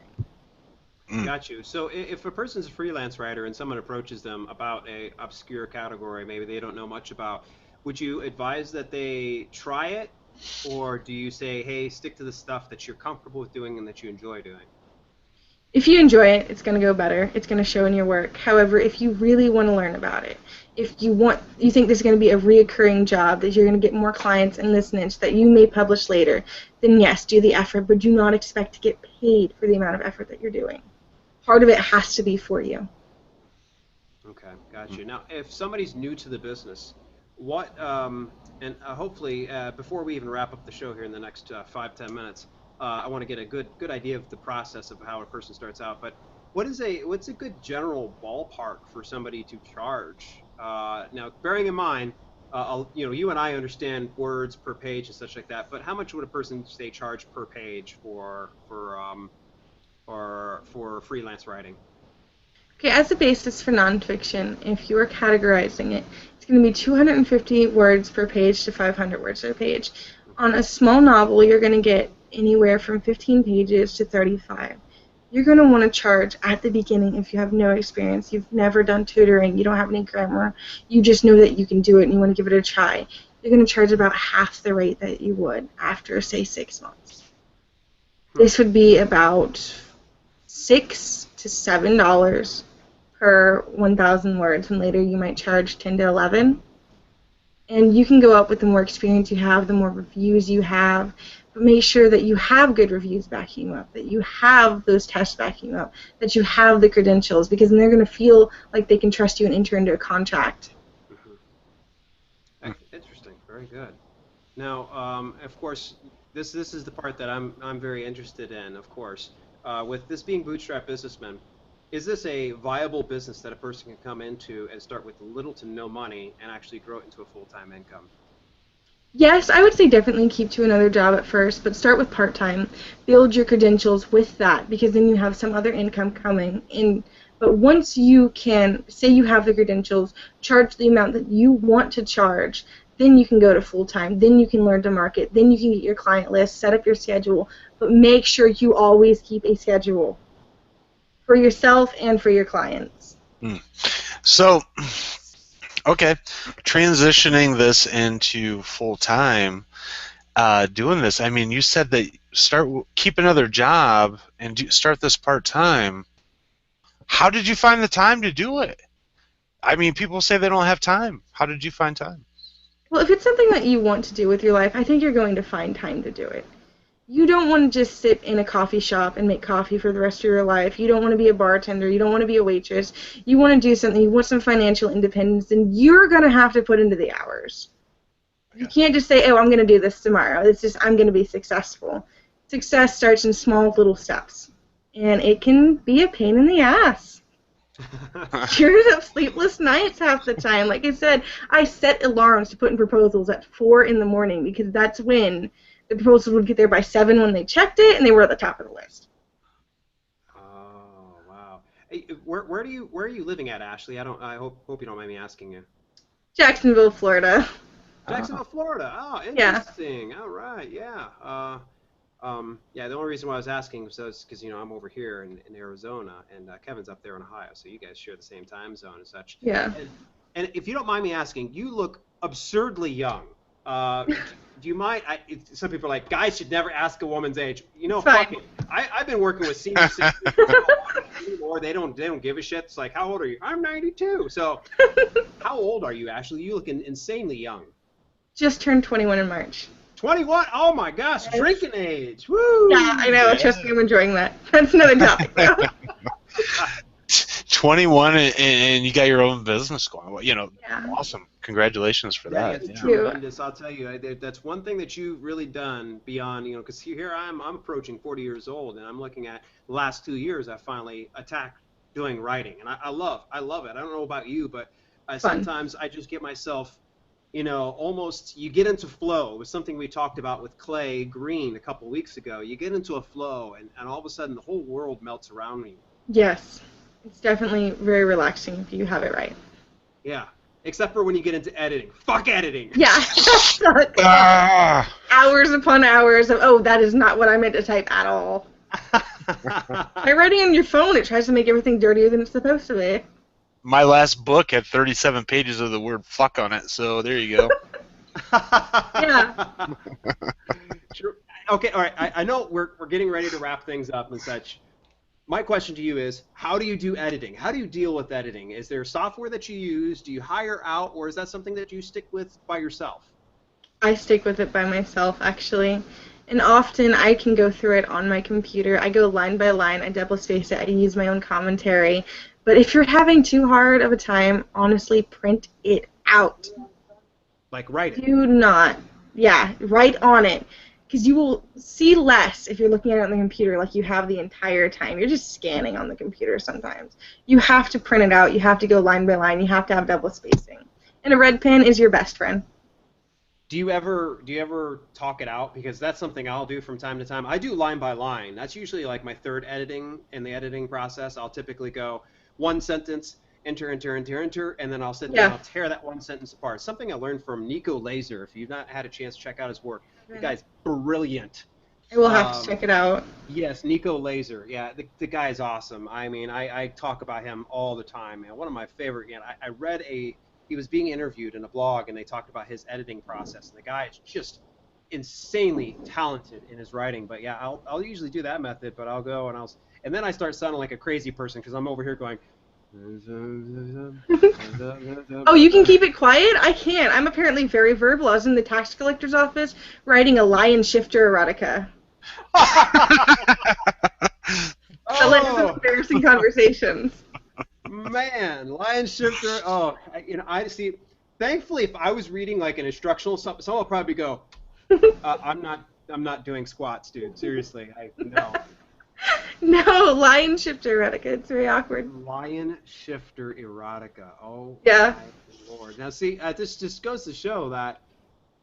A: Got you. So if a person's a freelance writer and someone approaches them about a obscure category, maybe they don't know much about, would you advise that they try it, or do you say, hey, stick to the stuff that you're comfortable with doing and that you enjoy doing?
C: If you enjoy it, it's going to go better. It's going to show in your work. However, if you really want to learn about it, if you think this is going to be a reoccurring job, that you're going to get more clients in this niche that you may publish later, then yes, do the effort, but do not expect to get paid for the amount of effort that you're doing. Part of it has to be for you.
A: Okay, got you. Now, if somebody's new to the business, what, hopefully, before we even wrap up the show here in the next 5-10 minutes, I want to get a good idea of the process of how a person starts out. But what's a good general ballpark for somebody to charge? Now, bearing in mind, you and I understand words per page and such like that. But how much would a person say charge per page for freelance writing?
C: Okay, as a basis for nonfiction, if you are categorizing it, it's going to be 250 words per page to 500 words per page. On a small novel, you're going to get anywhere from 15 pages to 35. You're going to want to charge at the beginning if you have no experience, you've never done tutoring, you don't have any grammar, you just know that you can do it and you want to give it a try. You're going to charge about half the rate that you would after, say, 6 months. This would be about $6 to $7 per 1,000 words, and later you might charge 10 to 11. And you can go up with the more experience you have, the more reviews you have, but make sure that you have good reviews backing you up, that you have those tests backing you up, that you have the credentials, because then they're going to feel like they can trust you and enter into a contract.
A: Interesting. Very good. Now, of course, this is the part that I'm very interested in. Of course, with this being Bootstrap Businessmen, is this a viable business that a person can come into and start with little to no money and actually grow it into a full-time income?
C: Yes, I would say definitely keep to another job at first, but start with part-time. Build your credentials with that, because then you have some other income coming in. But once you can, say you have the credentials, charge the amount that you want to charge, then you can go to full-time. Then you can learn to market. Then you can get your client list, set up your schedule. But make sure you always keep a schedule for yourself and for your clients.
B: So, okay, transitioning this into full-time, doing this, I mean, you said that keep another job and start this part-time. How did you find the time to do it? I mean, people say they don't have time. How did you find time?
C: Well, if it's something that you want to do with your life, I think you're going to find time to do it. You don't want to just sit in a coffee shop and make coffee for the rest of your life. You don't want to be a bartender. You don't want to be a waitress. You want to do something. You want some financial independence, and you're going to have to put into the hours. You can't just say, oh, I'm going to do this tomorrow. It's just, I'm going to be successful. Success starts in small little steps, and it can be a pain in the ass. You're up sleepless nights half the time. Like I said, I set alarms to put in proposals at 4 in the morning because that's when the proposals would get there by 7 when they checked it, and they were at the top of the list.
A: Oh, wow. Hey, where are you living at, Ashley? I hope you don't mind me asking you.
C: Jacksonville, Florida.
A: Jacksonville, Florida. Oh, interesting. Yeah. All right. Yeah. Yeah. The only reason why I was asking was because I'm over here in Arizona, and Kevin's up there in Ohio, so you guys share the same time zone and such.
C: Yeah.
A: And if you don't mind me asking, you look absurdly young. Do you mind? Some people are like, guys should never ask a woman's age. Fuck it. I've been working with senior citizens anymore. They don't give a shit. It's like, how old are you? I'm 92. So, how old are you, Ashley? You look insanely young.
C: Just turned 21 in March.
A: 21? Oh my gosh, yes. Drinking age. Woo!
C: Yeah, I know. Yeah. Trust me, I'm enjoying that. That's another topic, though.
B: 21 and you got your own business going.
C: Yeah.
B: Awesome. Congratulations for that.
A: It's tremendous. I'll tell you, that's one thing that you've really done beyond, because here I'm approaching 40 years old, and I'm looking at the last 2 years I finally attacked doing writing, and I love it. I don't know about you, but sometimes I just get myself, almost, you get into flow. It was something we talked about with Clay Green a couple weeks ago. You get into a flow, and all of a sudden the whole world melts around you.
C: Yes. It's definitely very relaxing if you have it right.
A: Yeah. Except for when you get into editing. Fuck editing!
C: Yeah. Hours upon hours of, that is not what I meant to type at all. By writing on your phone, it tries to make everything dirtier than it's supposed to be.
B: My last book had 37 pages of the word fuck on it, so there you go.
C: Yeah.
A: Sure. Okay, all right. I know we're getting ready to wrap things up and such. My question to you is, how do you do editing? How do you deal with editing? Is there software that you use? Do you hire out, or is that something that you stick with by yourself?
C: I stick with it by myself, actually. And often I can go through it on my computer. I go line by line. I double space it. I use my own commentary. But if you're having too hard of a time, honestly, print it out.
A: Like write it?
C: Do not. Yeah, write on it. Because you will see less if you're looking at it on the computer like you have the entire time. You're just scanning on the computer sometimes. You have to print it out. You have to go line by line. You have to have double spacing. And a red pen is your best friend.
A: Do you ever talk it out? Because that's something I'll do from time to time. I do line by line. That's usually like my third editing in the editing process. I'll typically go one sentence, enter, enter, enter, enter, and then I'll sit there and I'll tear that one sentence apart. Something I learned from Nico Laser. If you've not had a chance to check out his work, the guy's brilliant.
C: I will have to check it out.
A: Yes, Nico Laser. Yeah, the guy is awesome. I mean, I talk about him all the time, man. One of my favorite. I read he was being interviewed in a blog, and they talked about his editing process, and the guy is just insanely talented in his writing. But yeah, I'll usually do that method, but I'll go and then I start sounding like a crazy person because I'm over here going.
C: Oh, you can keep it quiet? I can't. I'm apparently very verbal. I was in the tax collector's office writing a lion shifter erotica. That led to some embarrassing conversations.
A: Man, lion shifter. Oh, I see. Thankfully, if I was reading like an instructional, someone will probably go, I'm not doing squats, dude. Seriously, no.
C: No, lion shifter erotica. It's very awkward.
A: Lion shifter erotica. Oh,
C: Yeah.
A: my Lord. Now, see, this just goes to show that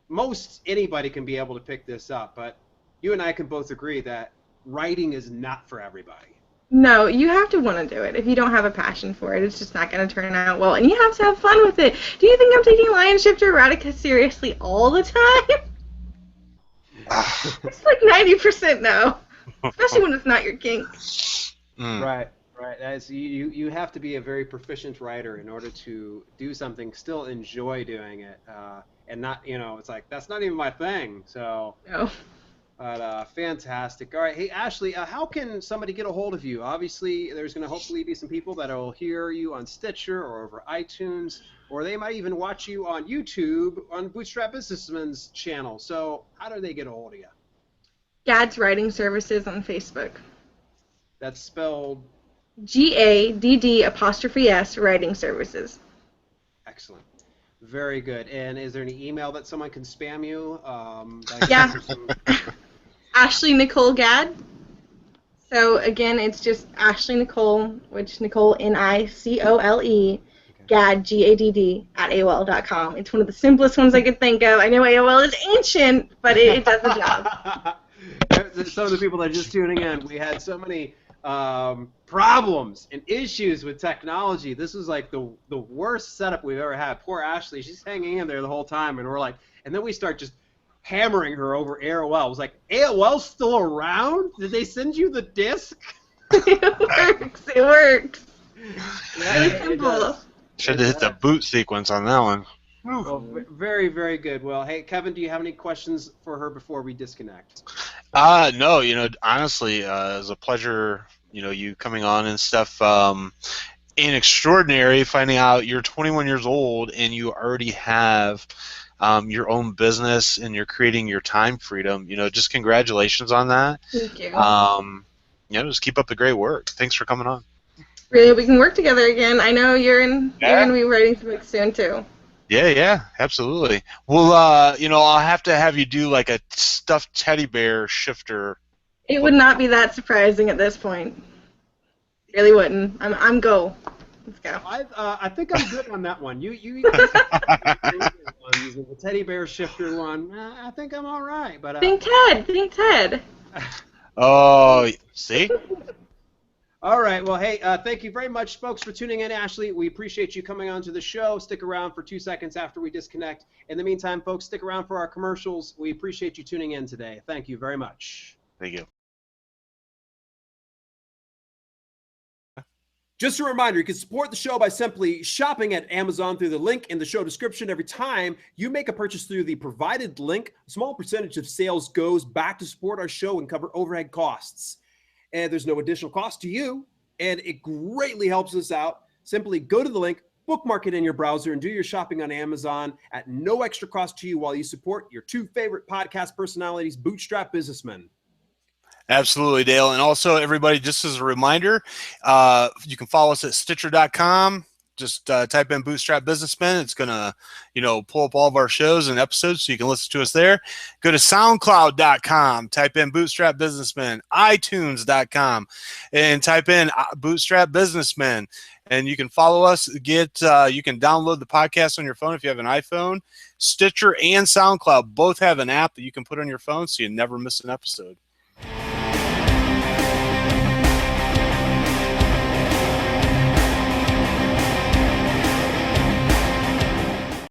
A: most anybody can be able to pick this up, but you and I can both agree that writing is not for everybody.
C: No, you have to want to do it. If you don't have a passion for it, it's just not going to turn out well. And you have to have fun with it. Do you think I'm taking lion shifter erotica seriously all the time? It's like 90% no. Especially when it's not your kink.
A: Right. As you have to be a very proficient writer in order to do something, still enjoy doing it, and not, it's like, that's not even my thing. So,
C: No.
A: But fantastic. All right, hey Ashley, how can somebody get a hold of you? Obviously, there's going to hopefully be some people that will hear you on Stitcher or over iTunes, or they might even watch you on YouTube on Bootstrap Businessmen's channel. So, how do they get a hold of you?
C: Gadd's Writing Services on Facebook.
A: That's spelled
C: GADD''S Writing Services.
A: excellent. Very good. And is there any email that someone can spam you?
C: Yeah. Ashley Nicole Gadd. So again, it's just Ashley Nicole, which Nicole Nicole, Gadd GADD @AOL.com. It's one of the simplest ones I could think of. I know AOL is ancient, but it does the job.
A: Some of the people that are just tuning in, we had so many problems and issues with technology. This was like the worst setup we've ever had. Poor Ashley, she's hanging in there the whole time, and we're like, and then we start just hammering her over AOL. It was like, AOL's still around? Did they send you the disc?
C: It works.
A: Yeah, it does.
B: Should have hit the boot sequence on that one.
A: Well, very, very good. Well, hey, Kevin, do you have any questions for her before we disconnect?
B: No, honestly, it was a pleasure, you coming on and stuff. And extraordinary finding out you're 21 years old and you already have your own business and you're creating your time freedom. Just congratulations on that.
C: Thank you.
B: Just keep up the great work. Thanks for coming on.
C: Really, we can work together again. I know you're going to be writing some books soon, too.
B: Yeah, absolutely. Well, I'll have to have you do like a stuffed teddy bear shifter.
C: It would not be that surprising at this point. Really wouldn't. I'm go. Let's go.
A: I think I'm good on that one. You the teddy bear shifter one. I think I'm all right. But
C: Think Ted.
B: Oh, see.
A: All right. Well, hey, thank you very much, folks, for tuning in, Ashley. We appreciate you coming on to the show. Stick around for 2 seconds after we disconnect. In the meantime, folks, stick around for our commercials. We appreciate you tuning in today. Thank you very much.
B: Thank you.
A: Just a reminder, you can support the show by simply shopping at Amazon through the link in the show description. Every time you make a purchase through the provided link, a small percentage of sales goes back to support our show and cover overhead costs. And there's no additional cost to you, and it greatly helps us out. Simply go to the link, bookmark it in your browser, and do your shopping on Amazon at no extra cost to you while you support your two favorite podcast personalities, Bootstrap Businessmen.
B: Absolutely, Dale. And also, everybody, just as a reminder, you can follow us at Stitcher.com. Just type in Bootstrap Businessmen. It's going to, pull up all of our shows and episodes so you can listen to us there. Go to SoundCloud.com. Type in Bootstrap Businessmen. iTunes.com. And type in Bootstrap Businessmen. And you can follow us. You can download the podcast on your phone if you have an iPhone. Stitcher and SoundCloud both have an app that you can put on your phone so you never miss an episode.